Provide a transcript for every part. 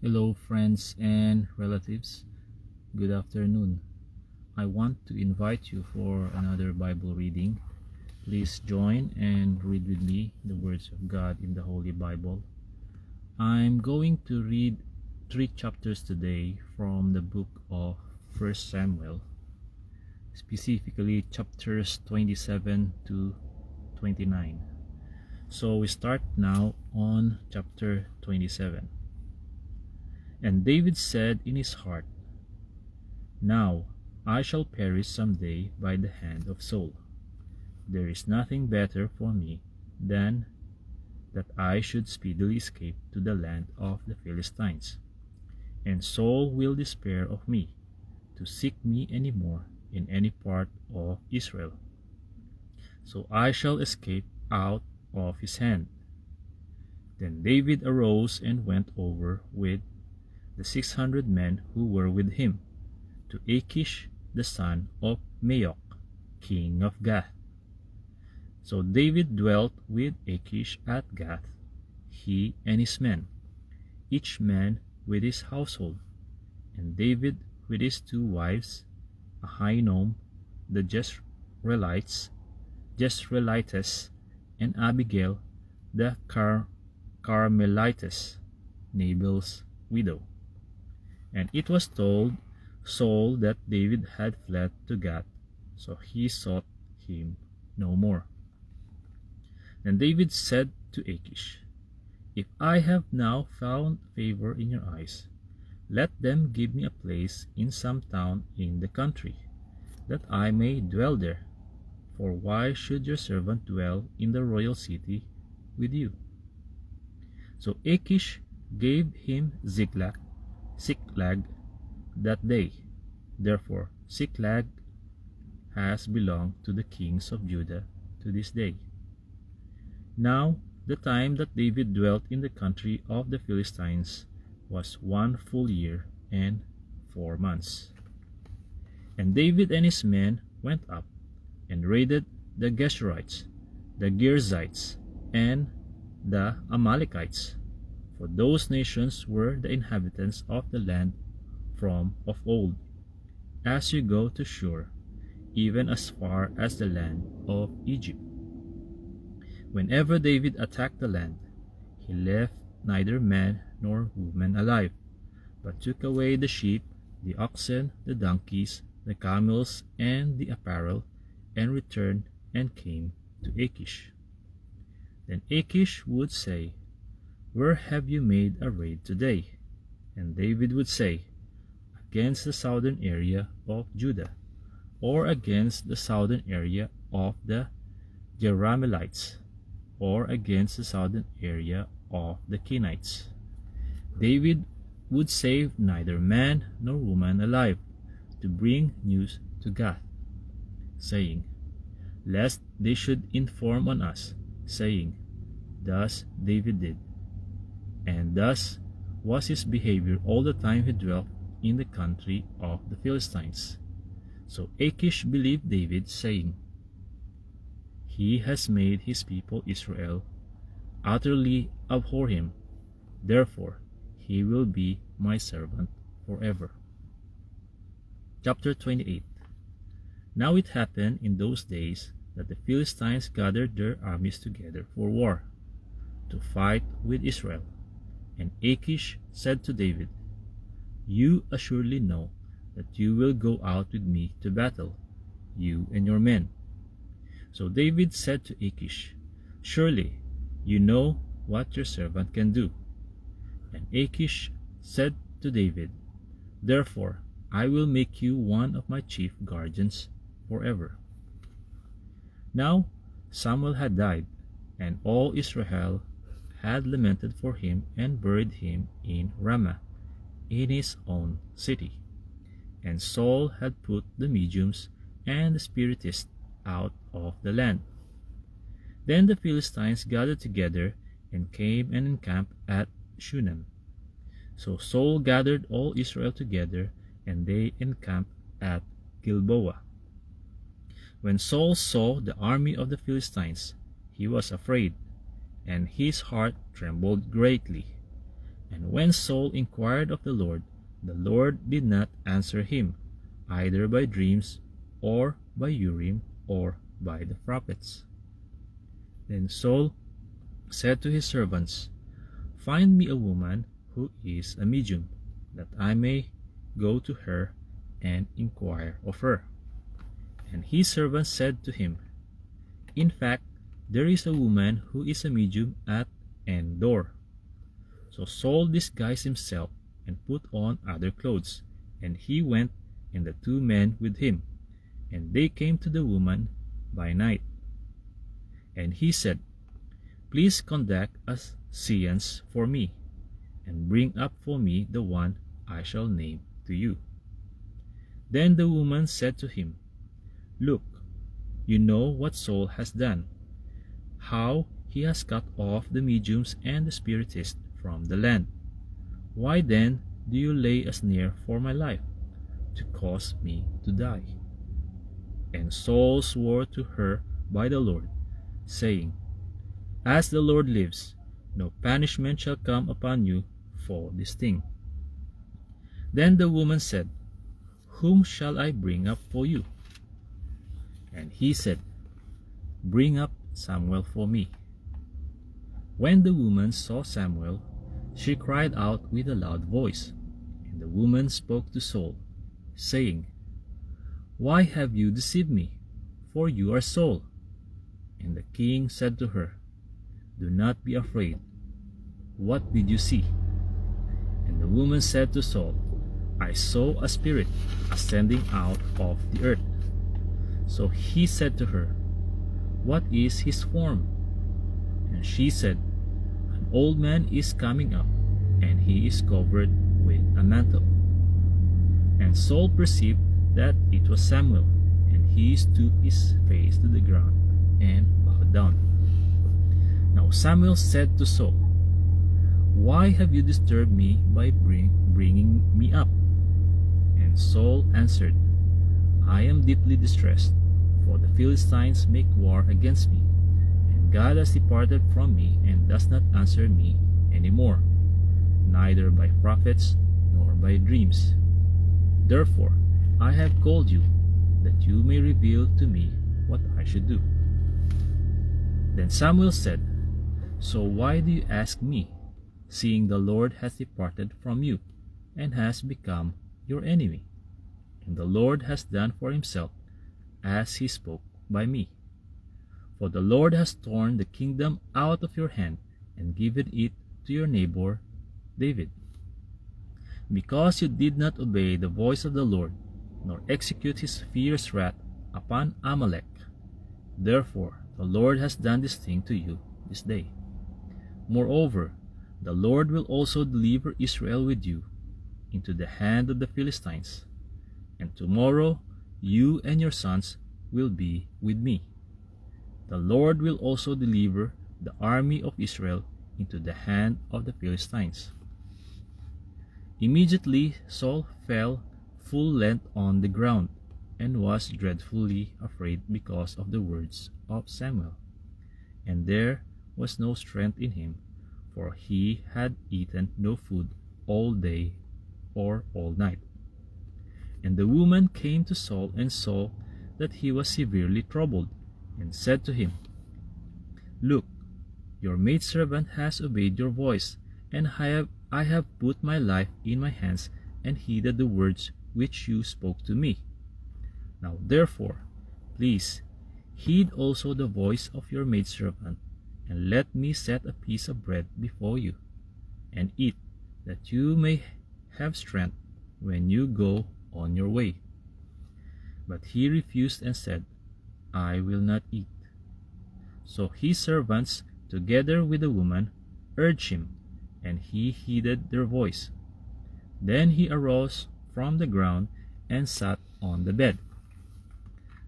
Hello, friends and relatives. Good afternoon. I want to invite you for another Bible reading. Please join and read with me the words of God in the Holy Bible. I'm going to read 3 chapters today from the book of 1 Samuel, specifically chapters 27 to 29. So we start now on chapter 27. And David said in his heart, "Now I shall perish some day by the hand of Saul. There is nothing better for me than that I should speedily escape to the land of the Philistines. And Saul will despair of me, to seek me any more in any part of Israel. So I shall escape out of his hand." Then David arose and went over with the 600 men who were with him to Achish the son of Maok, king of Gath. So David dwelt with Achish at Gath, he and his men, each man with his household, and David with his 2 wives, Ahinoam the Jezreelitess, and Abigail the Carmelitess, Nabal's widow. And it was told Saul that David had fled to Gath, so he sought him no more. Then David said to Achish, "If I have now found favor in your eyes, let them give me a place in some town in the country, that I may dwell there. For why should your servant dwell in the royal city with you?" So Achish gave him Ziklag that day. Therefore Ziklag has belonged to the kings of Judah to this day. Now the time that David dwelt in the country of the Philistines was 1 full year and 4 months. And David and his men went up and raided the Geshurites, the Girzites, and the Amalekites, for those nations were the inhabitants of the land from of old, as you go to Shur, even as far as the land of Egypt. Whenever David attacked the land, he left neither man nor woman alive, but took away the sheep, the oxen, the donkeys, the camels, and the apparel, and returned and came to Achish. Then Achish would say, "Where have you made a raid today?" And David would say, "Against the southern area of Judah, or against the southern area of the Jerahmeelites, or against the southern area of the Kenites." David would save neither man nor woman alive to bring news to Gath, saying, lest they should inform on us, saying, "Thus David did." And thus was his behavior all the time he dwelt in the country of the Philistines. So Achish believed David, saying, "He has made his people Israel utterly abhor him, therefore he will be my servant forever." Chapter 28. Now it happened in those days that the Philistines gathered their armies together for war, to fight with Israel. And Achish said to David, "You assuredly know that you will go out with me to battle, you and your men." So David said to Achish, "Surely you know what your servant can do." And Achish said to David, "Therefore I will make you one of my chief guardians forever." Now Samuel had died, and all Israel had lamented for him and buried him in Ramah, in his own city. And Saul had put the mediums and the spiritists out of the land. Then the Philistines gathered together and came and encamped at Shunem. So Saul gathered all Israel together, and they encamped at Gilboa. When Saul saw the army of the Philistines, he was afraid, and his heart trembled greatly. And when Saul inquired of the Lord did not answer him, either by dreams, or by Urim, or by the prophets. Then Saul said to his servants, Find me a woman who is a medium, that I may go to her and inquire of her. And his servants said to him, In fact, there is a woman who is a medium at Endor. So Saul disguised himself and put on other clothes, and he went, and the 2 men with him, and they came to the woman by night. And he said, Please conduct a seance for me, and bring up for me the one I shall name to you. Then the woman said to him, Look, you know what Saul has done, how he has cut off the mediums and the spiritists from the land. Why then do you lay a snare for my life, to cause me to die? And Saul swore to her by the Lord, saying, As the Lord lives, no punishment shall come upon you for this thing. Then the woman said, Whom shall I bring up for you? And he said, Bring up Samuel for me. When the woman saw Samuel, she cried out with a loud voice. And the woman spoke to Saul, saying, Why have you deceived me? For you are Saul. And the king said to her, Do not be afraid. What did you see? And the woman said to Saul, I saw a spirit ascending out of the earth. So he said to her, What is his form? And she said, An old man is coming up, and he is covered with a mantle. And Saul perceived that it was Samuel, and he stooped his face to the ground and bowed down. Now Samuel said to Saul, Why have you disturbed me by bringing me up? And Saul answered, I am deeply distressed, for the Philistines make war against me, and God has departed from me and does not answer me any more, neither by prophets nor by dreams. Therefore I have called you, that you may reveal to me what I should do. Then Samuel said, So why do you ask me, seeing the Lord has departed from you, and has become your enemy? And the Lord has done for himself as he spoke by me. For the Lord has torn the kingdom out of your hand, and given it to your neighbor David. Because you did not obey the voice of the Lord, nor execute his fierce wrath upon Amalek, therefore the Lord has done this thing to you this day. Moreover, the Lord will also deliver Israel with you into the hand of the Philistines, and tomorrow you and your sons will be with me. The Lord will also deliver the army of Israel into the hand of the Philistines. Immediately Saul fell full length on the ground, and was dreadfully afraid because of the words of Samuel. And there was no strength in him, for he had eaten no food all day or all night. And the woman came to Saul and saw that he was severely troubled, and said to him, Look, your maidservant has obeyed your voice, and I have put my life in my hands, and heeded the words which you spoke to me. Now therefore, please, heed also the voice of your maidservant, and let me set a piece of bread before you, and eat, that you may have strength when you go on your way. But he refused and said, I will not eat. So his servants, together with the woman, urged him, and he heeded their voice. Then he arose from the ground and sat on the bed.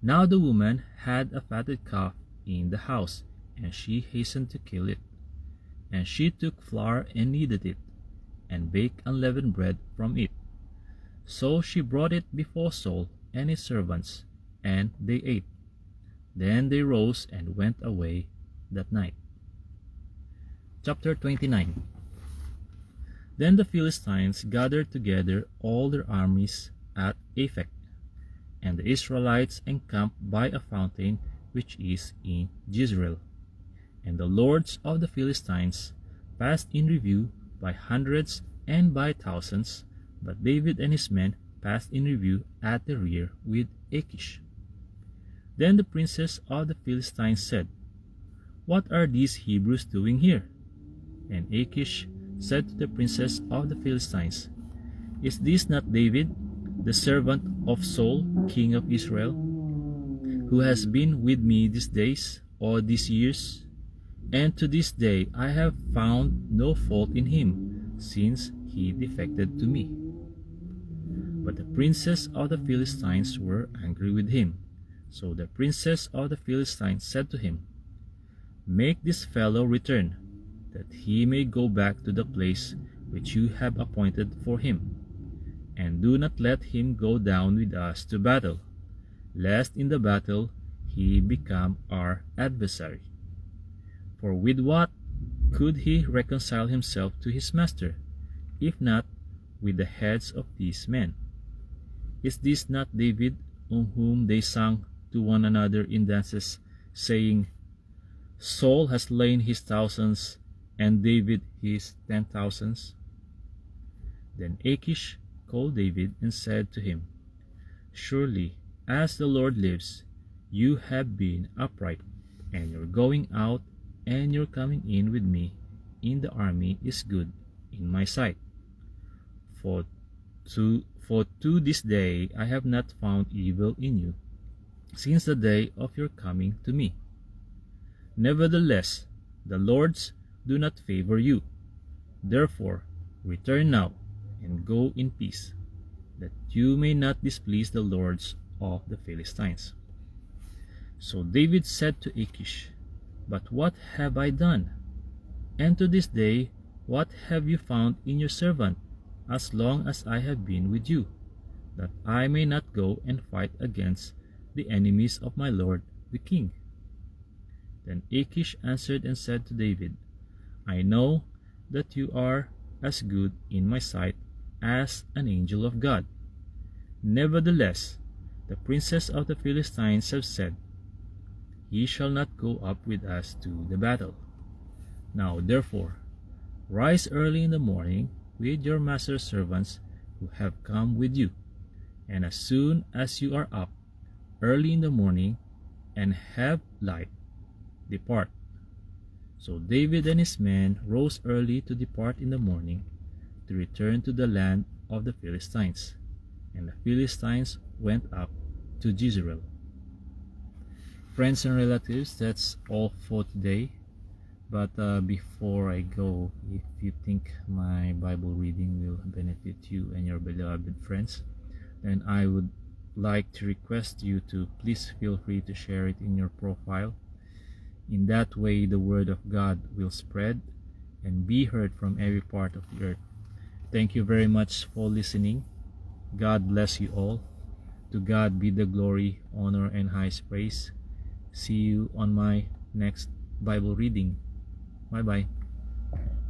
Now the woman had a fatted calf in the house, and she hastened to kill it. And she took flour and kneaded it, and baked unleavened bread from it. So she brought it before Saul and his servants, and they ate. Then they rose and went away that night. Chapter 29. Then the Philistines gathered together all their armies at Aphek, and the Israelites encamped by a fountain which is in Jezreel. And the lords of the Philistines passed in review by hundreds and by thousands, but David and his men passed in review at the rear with Achish. Then the princes of the Philistines said, "What are these Hebrews doing here?" And Achish said to the princes of the Philistines, "Is this not David, the servant of Saul, king of Israel, who has been with me these days or these years? And to this day I have found no fault in him, since he defected to me." But the princes of the Philistines were angry with him. So the princes of the Philistines said to him, "Make this fellow return, that he may go back to the place which you have appointed for him. And do not let him go down with us to battle, lest in the battle he become our adversary. For with what could he reconcile himself to his master, if not with the heads of these men? Is this not David, on whom they sang to one another in dances, saying, 'Saul has slain his thousands, and David his 10,000s?'" Then Achish called David and said to him, "Surely, as the Lord lives, you have been upright, and your going out and your coming in with me in the army is good in my sight. For to this day I have not found evil in you, since the day of your coming to me. Nevertheless, the lords do not favor you. Therefore, return now and go in peace, that you may not displease the lords of the Philistines." So David said to Achish, "But what have I done? And to this day, what have you found in your servant, as long as I have been with you, that I may not go and fight against the enemies of my lord the king?" Then Achish answered and said to David, "I know that you are as good in my sight as an angel of God. Nevertheless, the princes of the Philistines have said, 'He shall not go up with us to the battle.' Now therefore, rise early in the morning with your master's servants who have come with you, and as soon as you are up early in the morning and have light, depart." So David and his men rose early to depart in the morning, to return to the land of the Philistines. And the Philistines went up to Jezreel. Friends and relatives, that's all for today. But before I go, if you think my Bible reading will benefit you and your beloved friends, then I would like to request you to please feel free to share it in your profile. In that way, the word of God will spread and be heard from every part of the earth. Thank you very much for listening. God bless you all. To God be the glory, honor, and highest praise. See you on my next Bible reading. Bye bye.